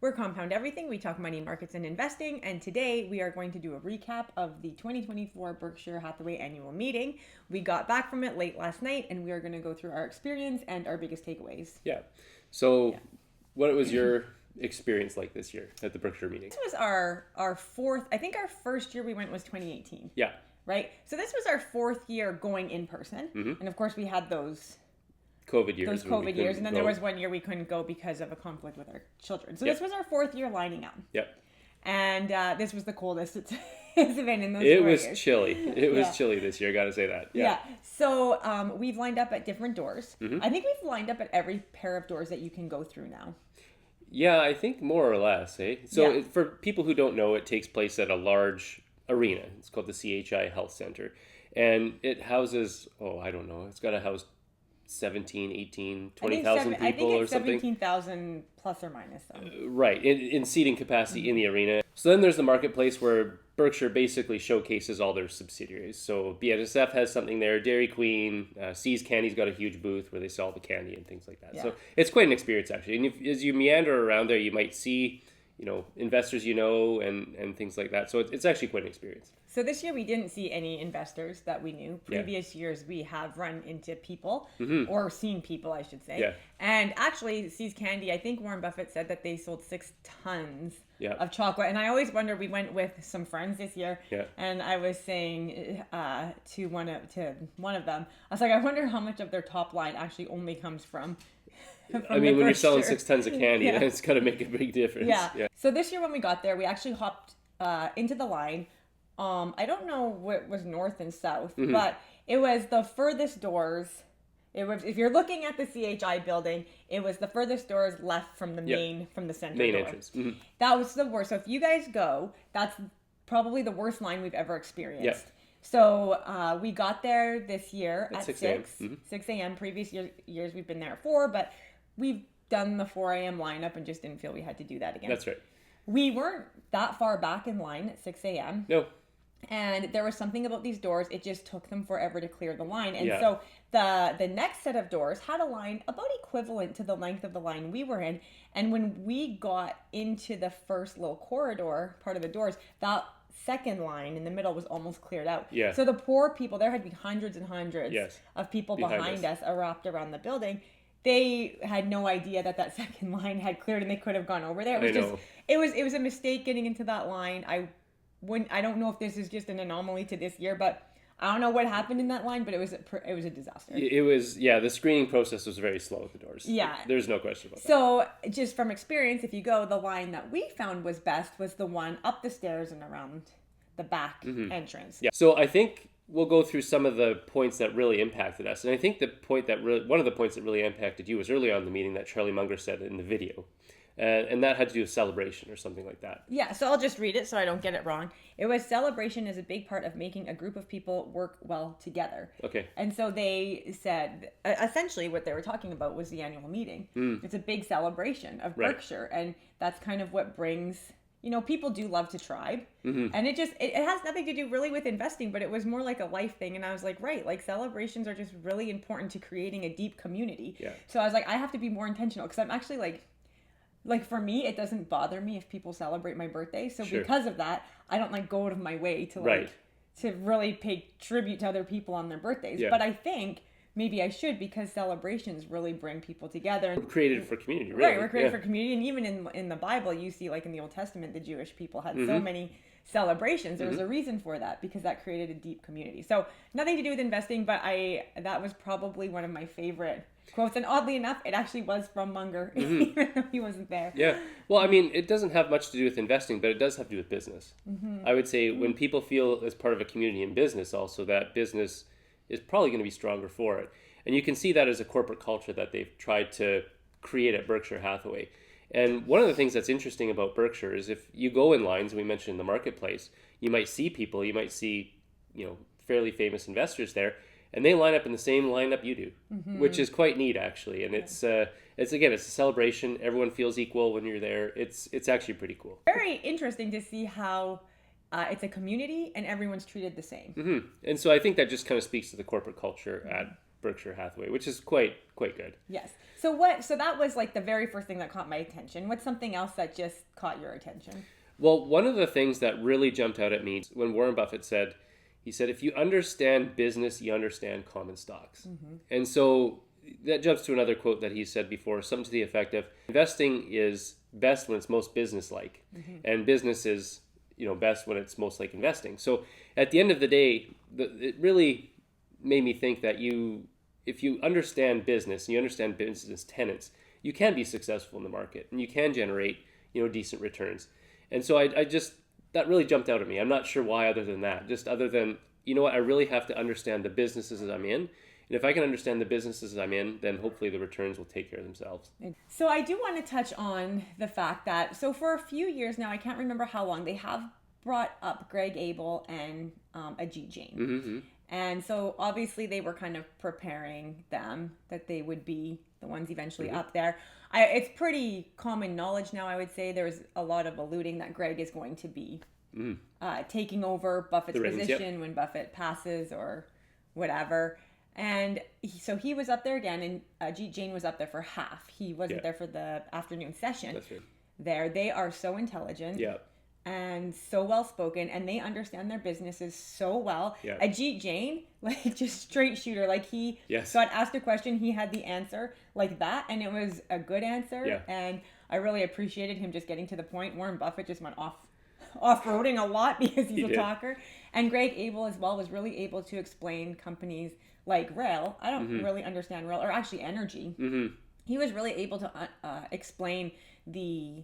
We're Compound Everything. We talk money, markets, and investing. And today we are going to do a recap of the 2024 Berkshire Hathaway Annual Meeting. We got back from it late last night, and we are going to go through our experience and our biggest takeaways. Yeah. So what was your experience like this year at the Berkshire meeting? This was our fourth, I think our first year we went was 2018. Yeah. Right? So this was our fourth year going in person. Mm-hmm. And of course we had those COVID years. And then there was 1 year we couldn't go because of a conflict with our children. So this was our fourth year lining up. Yep. And this was the coldest it's been in those 4 years. It was chilly. It was chilly this year, I gotta say that. Yeah. So we've lined up at different doors. Mm-hmm. I think we've lined up at every pair of doors that you can go through now. Yeah, I think more or less, eh? So for people who don't know, it takes place at a large arena. It's called the CHI Health Center. And it houses, it's got to house 17, 18, 20,000 people or something. I think it's 17,000 plus or minus. Right, in seating capacity in the arena. So then there's the marketplace where Berkshire basically showcases all their subsidiaries. So BNSF has something there, Dairy Queen, See's Candy's got a huge booth where they sell the candy and things like that. Yeah. So it's quite an experience actually. And as you meander around there, you might see investors and things like that. So it's actually quite an experience. So this year we didn't see any investors that we knew. Previous years we have run into people, or seen people, I should say. Yeah. And actually, See's Candy, I think Warren Buffett said that they sold 6 tons of chocolate. And I always wonder, we went with some friends this year, and I was saying to one of them, I was like, I wonder how much of their top line actually only comes from when you're selling 6 tons of candy, that's got to make a big difference. Yeah. So this year when we got there, we actually hopped into the line. I don't know what was north and south, but it was the furthest doors. It was, if you're looking at the CHI building, it was the furthest doors left from the main, from the center main door. Entrance. That was the worst. So if you guys go, that's probably the worst line we've ever experienced. Yep. So we got there this year at 6 a.m. Previous years we've been there at 4, but we've done the 4 a.m. lineup and just didn't feel we had to do that again. That's right. We weren't that far back in line at 6 a.m. No. And there was something about these doors, it just took them forever to clear the line. And so the next set of doors had a line about equivalent to the length of the line we were in. And when we got into the first little corridor, part of the doors, that second line in the middle was almost cleared out. Yeah. So the poor people, there had been hundreds and hundreds of people behind us wrapped around the building. They had no idea that second line had cleared and they could have gone over there. It was a mistake getting into that line. I don't know if this is just an anomaly to this year, but I don't know what happened in that line, but it was a disaster. It was, the screening process was very slow at the doors. Yeah. There's no question about that. So just from experience, if you go, the line that we found was best was the one up the stairs and around the back entrance. Yeah. So I think we'll go through some of the points that really impacted us. And I think one of the points that really impacted you was early on in the meeting that Charlie Munger said in the video. And that had to do with celebration or something like that. Yeah, so I'll just read it so I don't get it wrong. It was, celebration is a big part of making a group of people work well together. Okay. And so they said, essentially what they were talking about was the annual meeting. It's a big celebration of Berkshire. And that's kind of what brings, people do love to tribe. And it has nothing to do really with investing, but it was more like a life thing. And I was like, like celebrations are just really important to creating a deep community. Yeah. So I was like, I have to be more intentional because I'm actually like for me, it doesn't bother me if people celebrate my birthday. So because of that, I don't go out of my way to to really pay tribute to other people on their birthdays. Yeah. But I think maybe I should, because celebrations really bring people together. We're created for community, really. Right, we're created for community. And even in the Bible, you see in the Old Testament, the Jewish people had so many celebrations. There was a reason for that, because that created a deep community. So nothing to do with investing, but that was probably one of my favorite quotes. And oddly enough, it actually was from Munger, even though he wasn't there. Yeah. Well, I mean, it doesn't have much to do with investing, but it does have to do with business. I would say when people feel as part of a community in business also, that business is probably going to be stronger for it. And you can see that as a corporate culture that they've tried to create at Berkshire Hathaway. And one of the things that's interesting about Berkshire is if you go in lines, we mentioned in the marketplace, you might see fairly famous investors there, and they line up in the same lineup you do, which is quite neat actually. And it's a celebration. Everyone feels equal when you're there. It's actually pretty cool. Very interesting to see how it's a community and everyone's treated the same. And so I think that just kind of speaks to the corporate culture at Berkshire Hathaway, which is quite good. Yes. So that was like the very first thing that caught my attention. What's something else that just caught your attention? Well, one of the things that really jumped out at me when Warren Buffett said, if you understand business, you understand common stocks. Mm-hmm. And so that jumps to another quote that he said before, something to the effect of, investing is best when it's most business-like. Mm-hmm. And business is, best when it's most like investing. So at the end of the day, it really made me think that if you understand business and you understand business tenets, you can be successful in the market and you can generate, decent returns. And so that really jumped out at me. I'm not sure why other than that. Just other than, I really have to understand the businesses that I'm in. And if I can understand the businesses I'm in, then hopefully the returns will take care of themselves. So I do want to touch on the fact that, so for a few years now, I can't remember how long, they have brought up Greg Abel and Ajit Jain. Mm-hmm. And so obviously they were kind of preparing them that they would be the ones eventually up there. It's pretty common knowledge now, I would say. There's a lot of alluding that Greg is going to be taking over Buffett's position when Buffett passes or whatever. And so he was up there again, and Ajit Jain was up there for half. He wasn't there for the afternoon session. That's right. There, they are so intelligent. Yeah. And so well spoken, and they understand their businesses so well. Yeah. Ajit Jain, just straight shooter. He got asked a question, he had the answer like that, and it was a good answer. Yeah. And I really appreciated him just getting to the point. Warren Buffett just went off-roading a lot because he's a talker. And Greg Abel as well was really able to explain companies like rail. I don't really understand rail, or actually energy. Mm-hmm. He was really able to explain the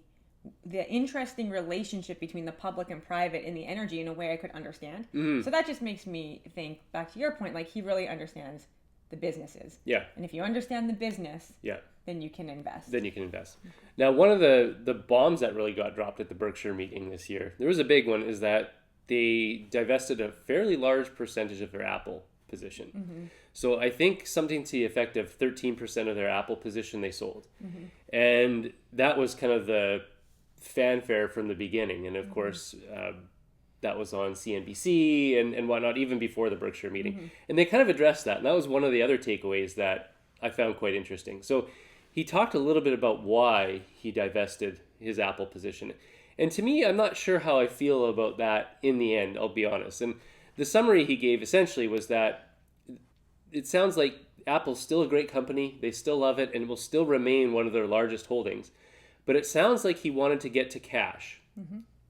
interesting relationship between the public and private in the energy in a way I could understand. Mm-hmm. So that just makes me think, back to your point, he really understands the businesses. Yeah. And if you understand the business, then you can invest. Now, one of the bombs that really got dropped at the Berkshire meeting this year, there was a big one, is that they divested a fairly large percentage of their Apple position. Mm-hmm. So I think something to the effect of 13% of their Apple position they sold. Mm-hmm. And that was kind of the fanfare from the beginning, and of course that was on CNBC and whatnot even before the Berkshire meeting, and they kind of addressed that, and that was one of the other takeaways that I found quite interesting. So he talked a little bit about why he divested his Apple position, and to me, I'm not sure how I feel about that in the end, I'll be honest. And the summary he gave essentially was that it sounds like Apple's still a great company, they still love it, and it will still remain one of their largest holdings. But it sounds like he wanted to get to cash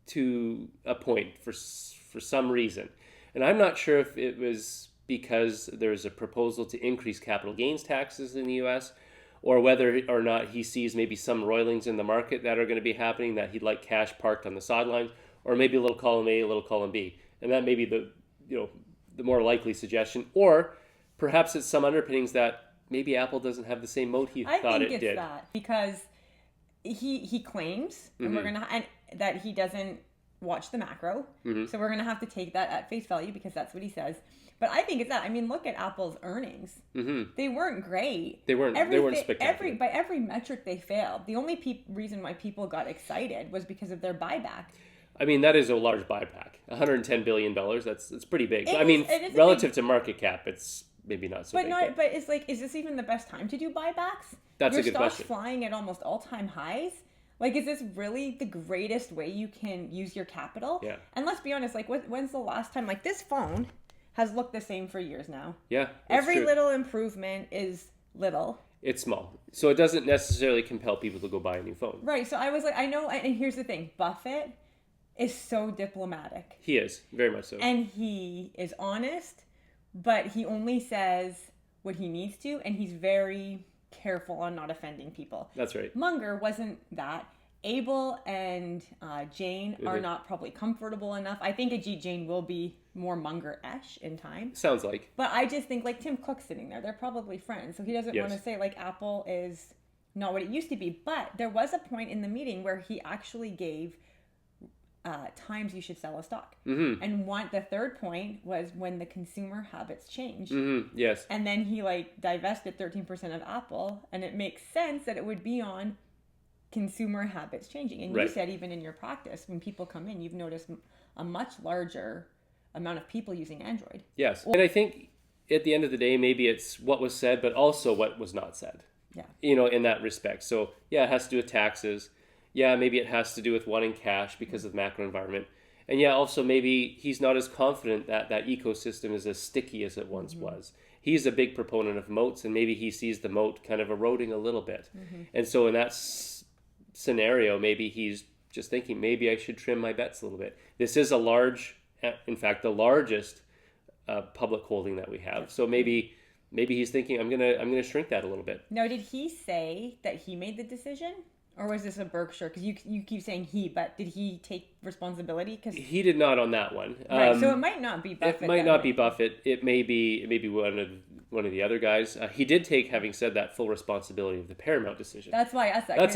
to a point for some reason. And I'm not sure if it was because there's a proposal to increase capital gains taxes in the U.S., or whether or not he sees maybe some roilings in the market that are going to be happening, that he'd like cash parked on the sidelines, or maybe a little column A, a little column B. And that may be the more likely suggestion. Or perhaps it's some underpinnings that maybe Apple doesn't have the same moat he thought it did. I think it's that, because he claims, and we're gonna and that he doesn't watch the macro, so we're gonna have to take that at face value because that's what he says. But I think it's that. I mean, look at Apple's earnings; they weren't great. They weren't spectacular. By every metric, they failed. The only reason why people got excited was because of their buyback. I mean, that is a large buyback. $110 billion. That's pretty big. Relative to market cap, it's maybe not so big. But it's is this even the best time to do buybacks? That's a good question. Your stock's flying at almost all-time highs. Is this really the greatest way you can use your capital? Yeah. And let's be honest, when's the last time, this phone has looked the same for years now. Yeah, Every true. Little improvement is little. It's small. So it doesn't necessarily compel people to go buy a new phone. Right. So I was I know, and here's the thing, Buffett is so diplomatic. He is, very much so. And he is honest, but he only says what he needs to, and he's very careful on not offending people. That's right. Munger wasn't that. Abel and Jain are not probably comfortable enough. I think Ajit Jain will be more Munger-esh in time. Sounds like. But I just think Tim Cook's sitting there. They're probably friends. So he doesn't want to say Apple is not what it used to be. But there was a point in the meeting where he actually gave times you should sell a stock. Mm-hmm. And the third point was when the consumer habits change. Mm-hmm. Yes. And then he divested 13% of Apple. And it makes sense that it would be on consumer habits changing. And you said even in your practice, when people come in, you've noticed a much larger amount of people using Android. Yes. And I think at the end of the day, maybe it's what was said, but also what was not said. Yeah. In that respect. So yeah, it has to do with taxes. Yeah, maybe it has to do with wanting cash because of the macro environment. And yeah, also maybe he's not as confident that that ecosystem is as sticky as it once was. He's a big proponent of moats, and maybe he sees the moat kind of eroding a little bit. And so in that scenario, maybe he's just thinking, maybe I should trim my bets a little bit. This is a large, in fact, the largest public holding that we have. So maybe he's thinking, I'm gonna shrink that a little bit. Now, did he say that he made the decision? Or was this a Berkshire? Because you keep saying he, but did he take responsibility? Because he did not on that one. Right, so it might not be Buffett. It might not be Buffett. It may be one of the other guys. He did take, having said that, full responsibility of the Paramount decision. That's why I asked that. That's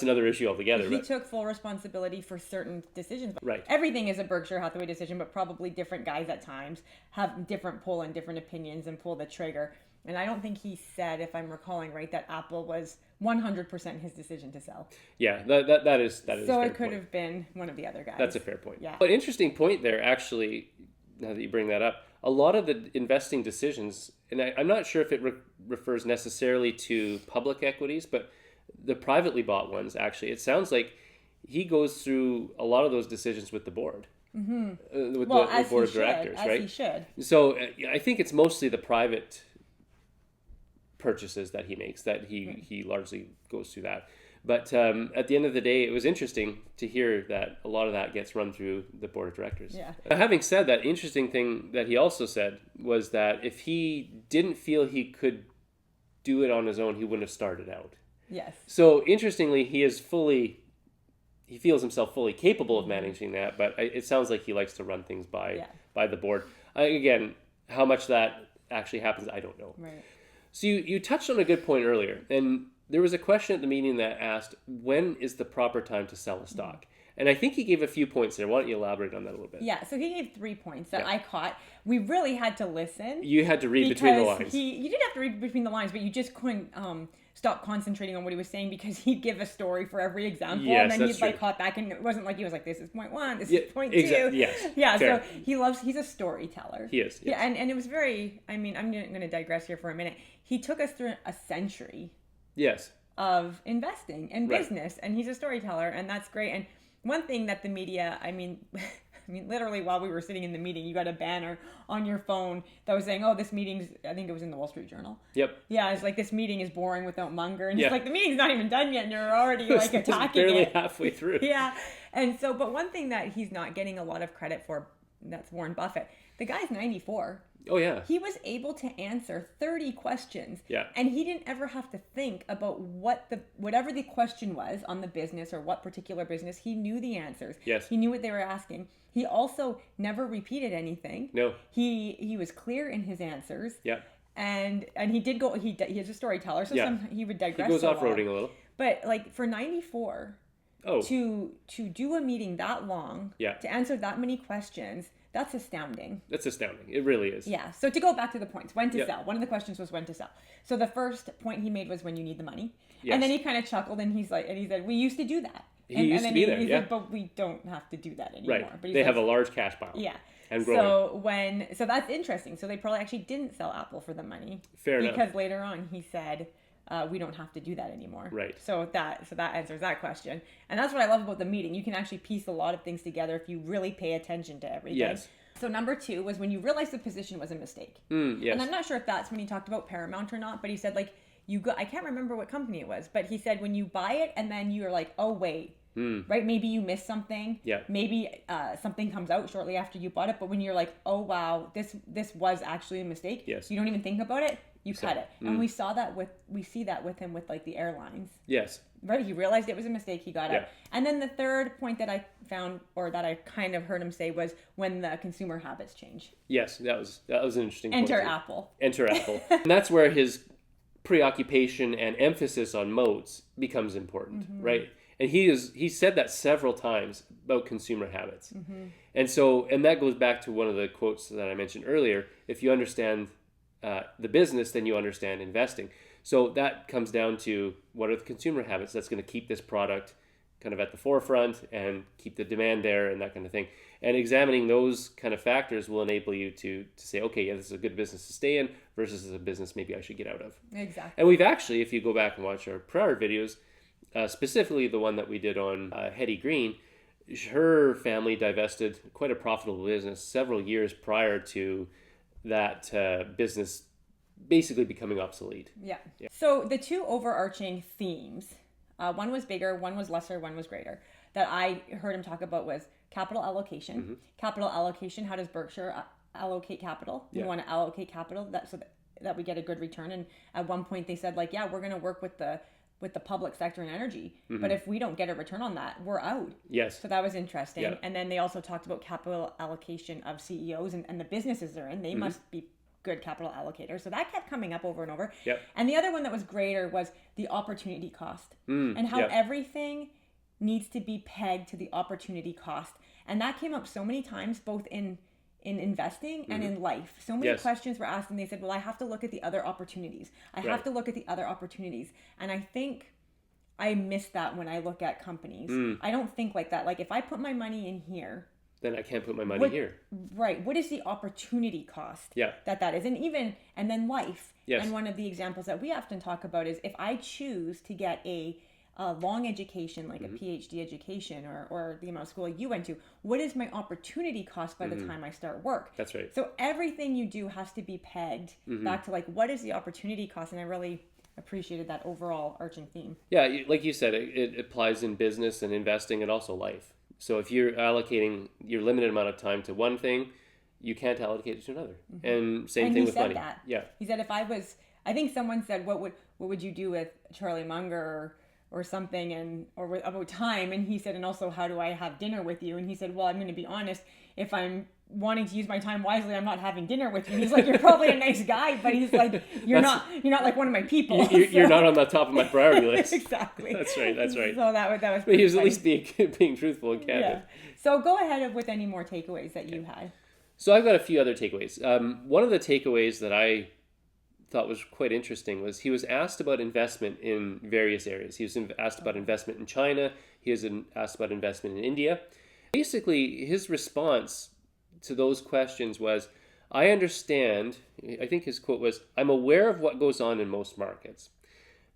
another issue altogether. He took full responsibility for certain decisions. Right. Everything is a Berkshire Hathaway decision, but probably different guys at times have different pull and different opinions and pull the trigger. And I don't think he said, if I'm recalling right, that Apple was 100% his decision to sell. Yeah, that is. So it could have been one of the other guys. That's a fair point. Yeah. But interesting point there, actually, now that you bring that up. A lot of the investing decisions, and I'm not sure if it refers necessarily to public equities, but the privately bought ones, actually, it sounds like he goes through a lot of those decisions with the board. With the board of directors, right? As he should. So I think it's mostly the private purchases that he makes that he largely goes through that. But at the end of the day, it was interesting to hear that a lot of that gets run through the board of directors. Yeah. Having said that, interesting thing that he also said was that if he didn't feel he could do it on his own, he wouldn't have started out. Yes. So interestingly, he feels himself fully capable of managing that, but it sounds like he likes to run things by the board. Again, how much that actually happens, I don't know. Right. So you touched on a good point earlier, and there was a question at the meeting that asked, when is the proper time to sell a stock? And I think he gave a few points there. Why don't you elaborate on that a little bit? Yeah, so he gave 3 points that I caught. We really had to listen. You had to read between the lines. You didn't have to read between the lines, but you just couldn't stop concentrating on what he was saying because he'd give a story for every example. Yes, and then that's he'd true. hop back, and it wasn't like he was like, this is point 1, this is point 2. Yes. Yeah, fair. so he's a storyteller. He is. Yes. Yeah, and it was very, I'm going to digress here for a minute. He took us through a century. Yes. Of investing and business, and he's a storyteller, and that's great. And one thing that the media, I mean, literally while we were sitting in the meeting, you got a banner on your phone that was saying, "Oh, this meeting's," I think it was in the Wall Street Journal. Yep. Yeah, it's like, this meeting is boring without Munger, and it's like, the meeting's not even done yet, and you're already like attacking barely it. halfway through. Yeah, and so, but one thing that he's not getting a lot of credit for, that's Warren Buffett. The guy's 94. Oh, yeah. He was able to answer 30 questions. Yeah. And he didn't ever have to think about whatever the question was on the business or what particular business. He knew the answers. Yes. He knew what they were asking. He also never repeated anything. No. He was clear in his answers. Yeah. And he did go, he's a storyteller, so he would digress. He goes off-roading a little. But like for 94, to do a meeting that long, to answer that many questions, that's astounding. That's astounding. It really is. Yeah. So to go back to the points, when to sell. One of the questions was when to sell. So the first point he made was when you need the money. Yes. And then he kind of chuckled and he said, we used to do that. He used to be there. He's like, but we don't have to do that anymore. Right. But they have a large cash pile. Yeah. And growing. So that's interesting. So they probably actually didn't sell Apple for the money. Fair enough. Because later on he said, we don't have to do that anymore. Right. So that answers that question. And that's what I love about the meeting. You can actually piece a lot of things together if you really pay attention to everything. Yes. So number 2 was when you realized the position was a mistake. Yes. And I'm not sure if that's when he talked about Paramount or not, but he said like I can't remember what company it was, but he said when you buy it and then you're like, oh wait, right? Maybe you missed something. Yeah. Maybe something comes out shortly after you bought it, but when you're like, oh wow, this was actually a mistake. Yes. You don't even think about it. You cut it. And we see that with him with like the airlines. Yes. Right? He realized it was a mistake. He got Yeah. it. And then the third point that I found, or that I kind of heard him say, was when the consumer habits change. Yes, that was an interesting Enter point. Apple. Enter Apple. And that's where his preoccupation and emphasis on moats becomes important, right? And he said that several times about consumer habits. And that goes back to one of the quotes that I mentioned earlier. If you understand the business, then you understand investing. So that comes down to what are the consumer habits that's going to keep this product kind of at the forefront and keep the demand there and that kind of thing. And examining those kind of factors will enable you to say, okay, yeah, this is a good business to stay in versus a business maybe I should get out of. Exactly. And we've actually, if you go back and watch our prior videos, specifically the one that we did on Hetty Green, her family divested quite a profitable business several years prior to that business basically becoming obsolete. Yeah. So the two overarching themes, one was bigger, one was lesser, one was greater, that I heard him talk about was capital allocation. Mm-hmm. Capital allocation, how does Berkshire allocate capital? We want to allocate capital so that we get a good return. And at one point they said, like, yeah, we're going to work with the public sector and energy. Mm-hmm. But if we don't get a return on that, we're out. Yes. So that was interesting. Yeah. And then they also talked about capital allocation of CEOs and the businesses they're in. They mm-hmm. must be good capital allocators. So that kept coming up over and over. Yep. And the other one that was greater was the opportunity cost and how everything needs to be pegged to the opportunity cost. And that came up so many times, both in investing and in life. So many questions were asked and they said, well, I have to look at the other opportunities. I have to look at the other opportunities. And I think I miss that when I look at companies. I don't think like that. Like if I put my money in here, then I can't put my money here. Right. What is the opportunity cost that is? And then life. Yes. And one of the examples that we often talk about is if I choose to get a long education, like a PhD education or the amount of school you went to, what is my opportunity cost by the time I start work? That's right. So everything you do has to be pegged back to like, what is the opportunity cost? And I really appreciated that overall arching theme. Yeah, like you said, it applies in business and investing and also life. So if you're allocating your limited amount of time to one thing, you can't allocate it to another. Mm-hmm. And same thing with money. That. Yeah. He said I think someone said, what would you do with Charlie Munger or something or about time? And he said, and also how do I have dinner with you? And he said, well, I'm going to be honest, if I'm wanting to use my time wisely, I'm not having dinner with you. And he's like, you're probably a nice guy, but he's like, you're not like one of my people. You're not on the top of my priority list. Exactly. That's right. So that was. But he was at least being truthful and candid. Yeah. So go ahead with any more takeaways that you had. So I've got a few other takeaways. One of the takeaways that I thought was quite interesting was he was asked about investment in various areas. He was asked about investment in China. He was asked about investment in India. Basically, his response to those questions was, I understand, I think his quote was, I'm aware of what goes on in most markets.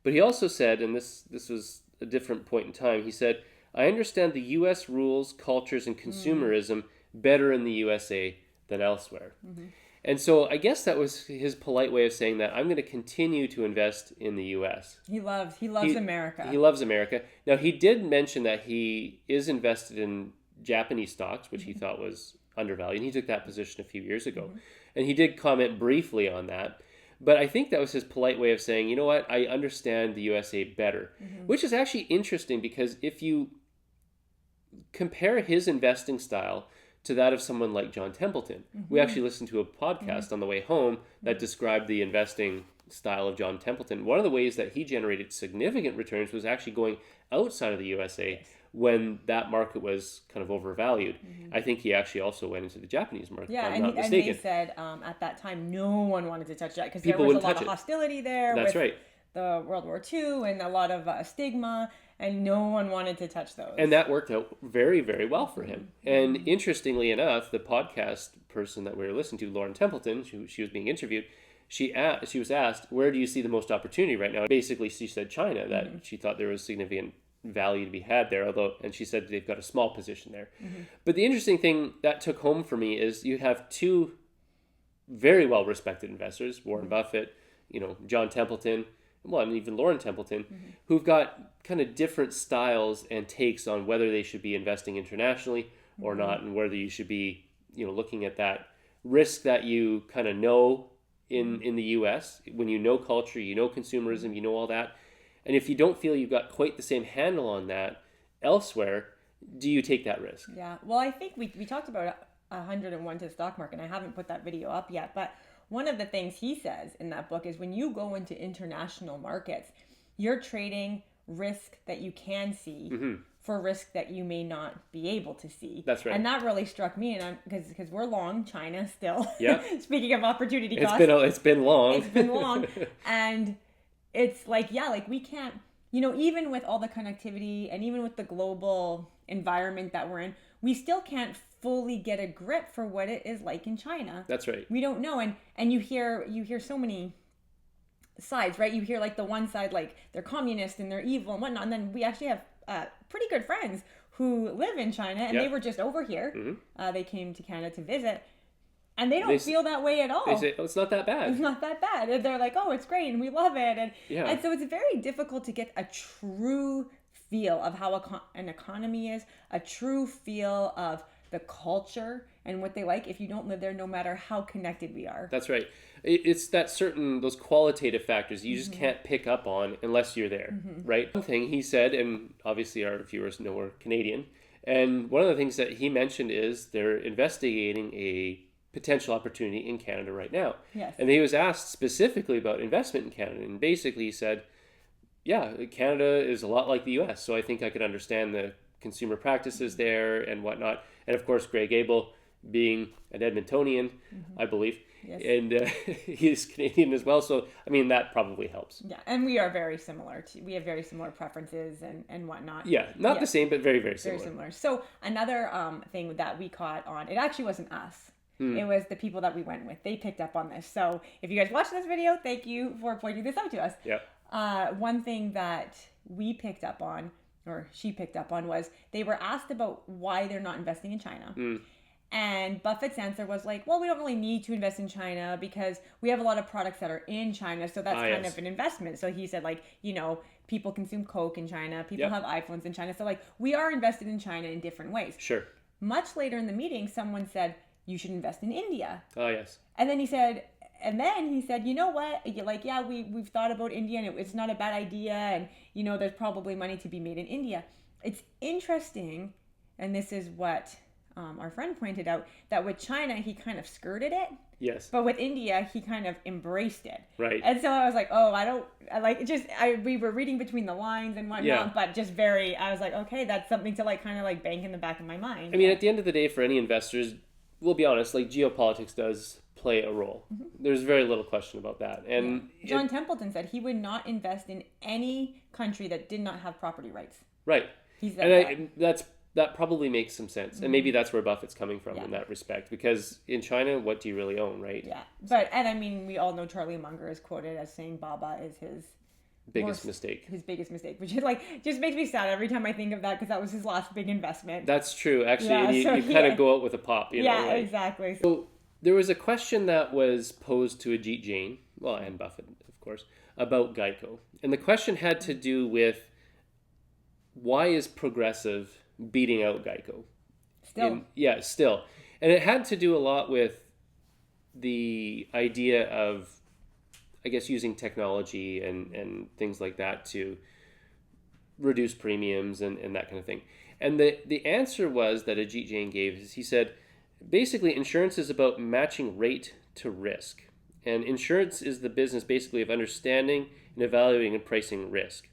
But he also said, and this was a different point in time, he said, I understand the U.S. rules, cultures, and consumerism better in the USA than elsewhere. Mm-hmm. And so I guess that was his polite way of saying that I'm going to continue to invest in the U.S. He loves America. He loves America. Now, he did mention that he is invested in Japanese stocks, which he thought was undervalued. And he took that position a few years ago. Mm-hmm. And he did comment briefly on that. But I think that was his polite way of saying, you know what, I understand the USA better. Mm-hmm. Which is actually interesting because if you compare his investing style to that of someone like John Templeton. Mm-hmm. We actually listened to a podcast on the way home that described the investing style of John Templeton. One of the ways that he generated significant returns was actually going outside of the USA when that market was kind of overvalued. Mm-hmm. I think he actually also went into the Japanese market, if I'm not mistaken. And they said at that time no one wanted to touch that because there was a lot of hostility there. That's right. The World War II and a lot of stigma, and no one wanted to touch those. And that worked out very, very well for him. And interestingly enough, the podcast person that we were listening to, Lauren Templeton, she was being interviewed, she was asked, where do you see the most opportunity right now? Basically, she said China, that she thought there was significant value to be had there, and she said they've got a small position there. Mm-hmm. But the interesting thing that took home for me is you have two very well-respected investors, Warren Buffett, John Templeton, and even Lauren Templeton, who've got kind of different styles and takes on whether they should be investing internationally or not, and whether you should be, looking at that risk that you kind of know in the U.S. when you know culture, you know consumerism, you know all that. And if you don't feel you've got quite the same handle on that elsewhere, do you take that risk? Yeah. Well, I think we talked about 101 to the stock market, and I haven't put that video up yet, but one of the things he says in that book is when you go into international markets, you're trading risk that you can see for risk that you may not be able to see. That's right. And that really struck me, and because we're long China still. Yeah. Speaking of opportunity cost, it's been long. It's been long, and it's like we can't even with all the connectivity and even with the global environment that we're in, we still can't fully get a grip for what it is like in China. That's right. We don't know. And you hear so many sides, right? You hear like the one side, like they're communist and they're evil and whatnot. And then we actually have pretty good friends who live in China, and they were just over here. They came to Canada to visit. And they don't feel that way at all. They say, oh, it's not that bad. It's not that bad. And they're like, oh, it's great and we love it. And so it's very difficult to get a true feel of how an economy is, a true feel of the culture and what they like if you don't live there, no matter how connected we are. That's right. It's those qualitative factors you just can't pick up on unless you're there, right? One thing he said, and obviously our viewers know we're Canadian, and one of the things that he mentioned is they're investigating a potential opportunity in Canada right now. Yes. And he was asked specifically about investment in Canada, and basically he said, yeah, Canada is a lot like the US, so I think I could understand the consumer practices there and whatnot. And of course, Greg Abel being an Edmontonian, I believe, and he's Canadian as well, so I mean that probably helps. Yeah, and we are very similar. We have very similar preferences and whatnot. Yeah, not the same, but very, very similar. Very similar. So another thing that we caught on, it actually wasn't us. It was the people that we went with. They picked up on this. So if you guys watched this video, thank you for pointing this out to us. Yeah. One thing that we picked up on, or she picked up on, was they were asked about why they're not investing in China. And Buffett's answer was like, well, we don't really need to invest in China because we have a lot of products that are in China. So that's kind of an investment. So he said, like, people consume Coke in China. People have iPhones in China. So like we are invested in China in different ways. Sure. Much later in the meeting, someone said, you should invest in India. Oh, yes. And then he said, you know what? Like, yeah, we've thought about India and it's not a bad idea. And, there's probably money to be made in India. It's interesting. And this is what our friend pointed out, that with China, he kind of skirted it. Yes. But with India, he kind of embraced it. Right. And so I was like, we were reading between the lines and whatnot, but I was like, okay, that's something to kind of bank in the back of my mind. I mean, at the end of the day, for any investors, we'll be honest, geopolitics does play a role. There's very little question about that. And John Templeton said he would not invest in any country that did not have property rights. Right. He said that probably makes some sense. And maybe that's where Buffett's coming from in that respect. Because in China, what do you really own, right? Yeah. And I mean, we all know Charlie Munger is quoted as saying Baba is his biggest mistake, which is just makes me sad every time I think of that, because that was his last big investment. That's true, actually. And you kind of go out with a pop, you know, right? Exactly. So there was a question that was posed to Ajit Jain, and Buffett, of course, about Geico. And the question had to do with, why is Progressive beating out Geico? Still. And it had to do a lot with the idea of, I guess, using technology and things like that to reduce premiums and that kind of thing. And the answer was that Ajit Jain gave is, he said, basically insurance is about matching rate to risk. And insurance is the business basically of understanding and evaluating and pricing risk.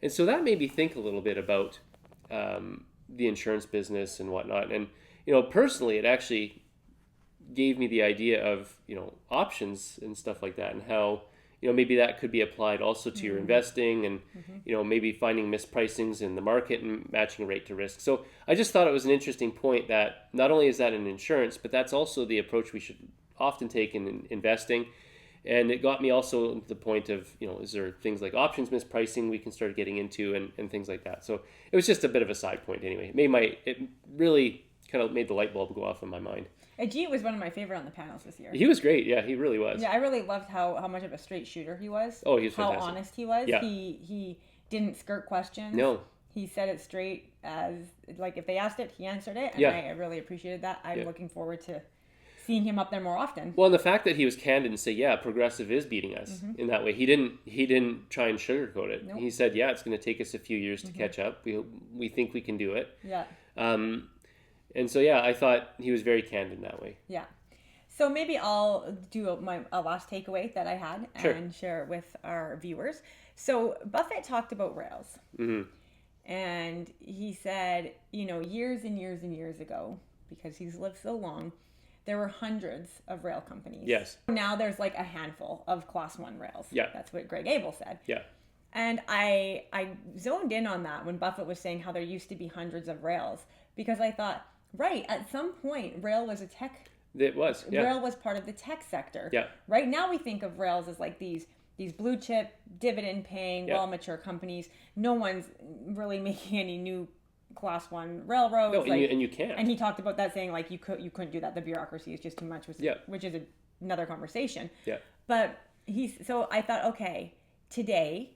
And so that made me think a little bit about the insurance business and whatnot. And, personally, it actually gave me the idea of, options and stuff like that, and how, maybe that could be applied also to your investing and, maybe finding mispricings in the market and matching rate to risk. So I just thought it was an interesting point that not only is that in insurance, but that's also the approach we should often take in investing. And it got me also to the point of, is there things like options mispricing we can start getting into and things like that. So it was just a bit of a side point anyway. It really kind of made the light bulb go off in my mind. Ajit was one of my favorite on the panels this year. He was great. Yeah, he really was. Yeah, I really loved how much of a straight shooter he was. Oh, he was fantastic. How honest he was. Yeah. He didn't skirt questions. No. He said it straight as, if they asked it, he answered it. And I really appreciated that. I'm looking forward to seeing him up there more often. Well, and the fact that he was candid and say, Progressive is beating us in that way. He didn't try and sugarcoat it. Nope. He said, it's going to take us a few years to catch up. We think we can do it. Yeah. And so, I thought he was very candid in that way. Yeah. So maybe I'll do a last takeaway that I had and share it with our viewers. So Buffett talked about rails. And he said, years and years and years ago, because he's lived so long, there were hundreds of rail companies. Yes. Now there's a handful of Class 1 rails. Yeah. That's what Greg Abel said. Yeah. And I zoned in on that when Buffett was saying how there used to be hundreds of rails, because I thought, right, at some point, rail was a tech. It was, yeah. Rail was part of the tech sector. Yeah. Right now we think of rails as like these blue chip, dividend paying, well mature companies. No one's really making any new class 1 railroads. No, and you can't. And he talked about that, saying like you couldn't do that. The bureaucracy is just too much, which is another conversation. Yeah. But so I thought, okay, today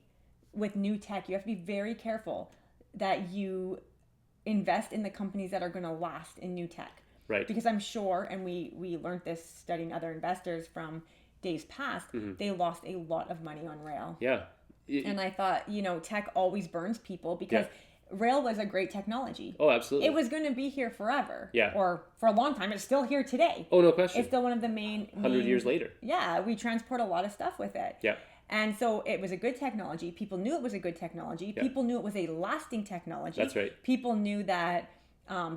with new tech, you have to be very careful that you invest in the companies that are going to last in new tech. Right. Because I'm sure, and we learned this studying other investors from days past, they lost a lot of money on rail. Yeah. And I thought, tech always burns people, because rail was a great technology. Oh, absolutely. It was going to be here forever. Yeah. Or for a long time. It's still here today. Oh, no question. It's still one of the main 100 years later. Yeah. We transport a lot of stuff with it. Yeah. And so it was a good technology. People knew it was a good technology. Yeah. People knew it was a lasting technology. That's right. People knew that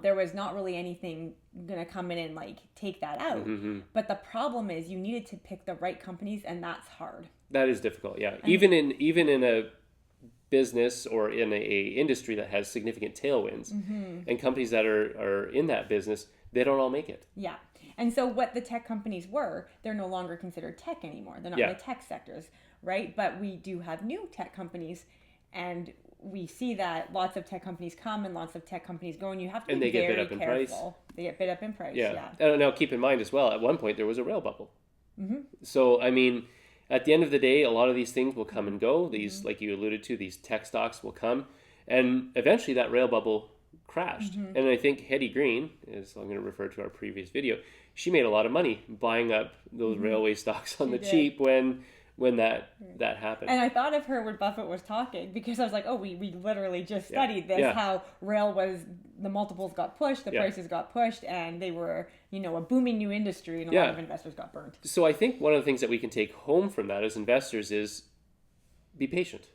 there was not really anything going to come in and like take that out. Mm-hmm. But the problem is you needed to pick the right companies, and that's hard. That is difficult. Yeah. Even in a business or in a industry that has significant tailwinds, and companies that are in that business, they don't all make it. Yeah. And so what the tech companies were, they're no longer considered tech anymore. They're not in the tech sectors, right? But we do have new tech companies, and we see that lots of tech companies come and lots of tech companies go, and you have to be very careful. They get bid up in price. Yeah. And now keep in mind as well, at one point there was a rail bubble. So, I mean, at the end of the day, a lot of these things will come and go. These, like you alluded to, these tech stocks will come. And eventually that rail bubble crashed. And I think Hetty Green, as I'm going to refer to our previous video, she made a lot of money buying up those railway stocks on the cheap when that happened. And I thought of her when Buffett was talking, because I was like, oh, we literally just studied this, how rail was, the multiples got pushed, the prices got pushed, and they were, a booming new industry, and a lot of investors got burned. So I think one of the things that we can take home from that as investors is be patient.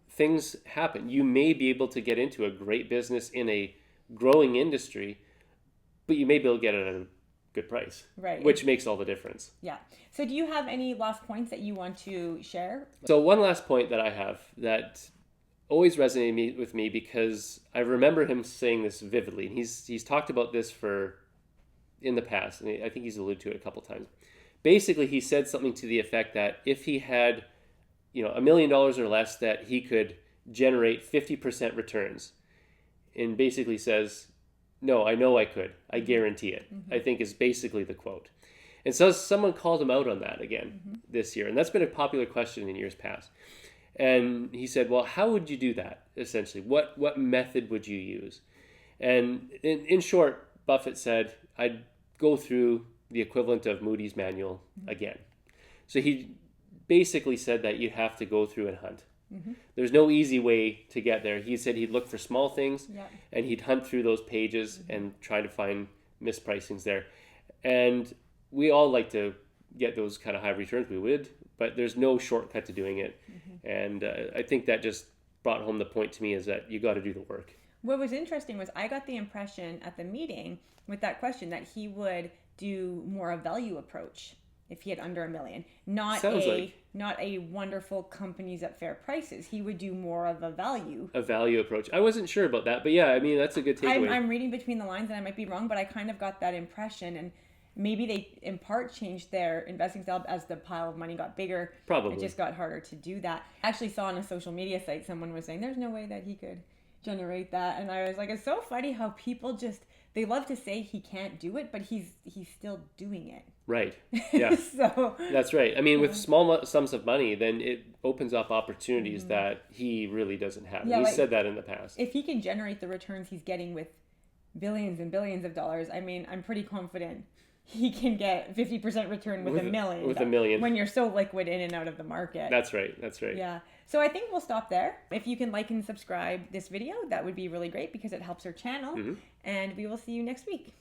Things happen. You may be able to get into a great business in a growing industry, but you may be able to get it at a good price, right? Which makes all the difference. Yeah. So do you have any last points that you want to share? So one last point that I have that always resonated with me, because I remember him saying this vividly, and he's talked about this in the past, and I think he's alluded to it a couple times. Basically, he said something to the effect that if he had $1 million or less, that he could generate 50% returns, and basically says, no, I know I could. I guarantee it. I think is basically the quote. And so someone called him out on that again this year. And that's been a popular question in years past. And he said, well, how would you do that, essentially? What method would you use? And in short, Buffett said, I'd go through the equivalent of Moody's manual again. So he basically said that you have to go through and hunt. There's no easy way to get there. He said he'd look for small things and he'd hunt through those pages and try to find mispricings there. And we all like to get those kind of high returns. We would, but there's no shortcut to doing it. And I think that just brought home the point to me, is that you got to do the work. What was interesting was I got the impression at the meeting with that question that he would do more a value approach if he had under $1 million, not a wonderful companies at fair prices. He would do more of a value approach. I wasn't sure about that, but yeah, I mean, that's a good takeaway. I'm reading between the lines, and I might be wrong, but I kind of got that impression, and maybe they in part changed their investing style as the pile of money got bigger. Probably. It just got harder to do that. I actually saw on a social media site someone was saying there's no way that he could generate that, and I was like, it's so funny how people just, they love to say he can't do it, but he's still doing it. Right. Yeah. So that's right. I mean, with small sums of money, then it opens up opportunities that he really doesn't have. Yeah, he's said that in the past. If he can generate the returns he's getting with billions and billions of dollars, I mean, I'm pretty confident he can get 50% return with $1 million. With $1 million. When you're so liquid in and out of the market. That's right. Yeah. So I think we'll stop there. If you can like and subscribe this video, that would be really great, because it helps our channel. And we will see you next week.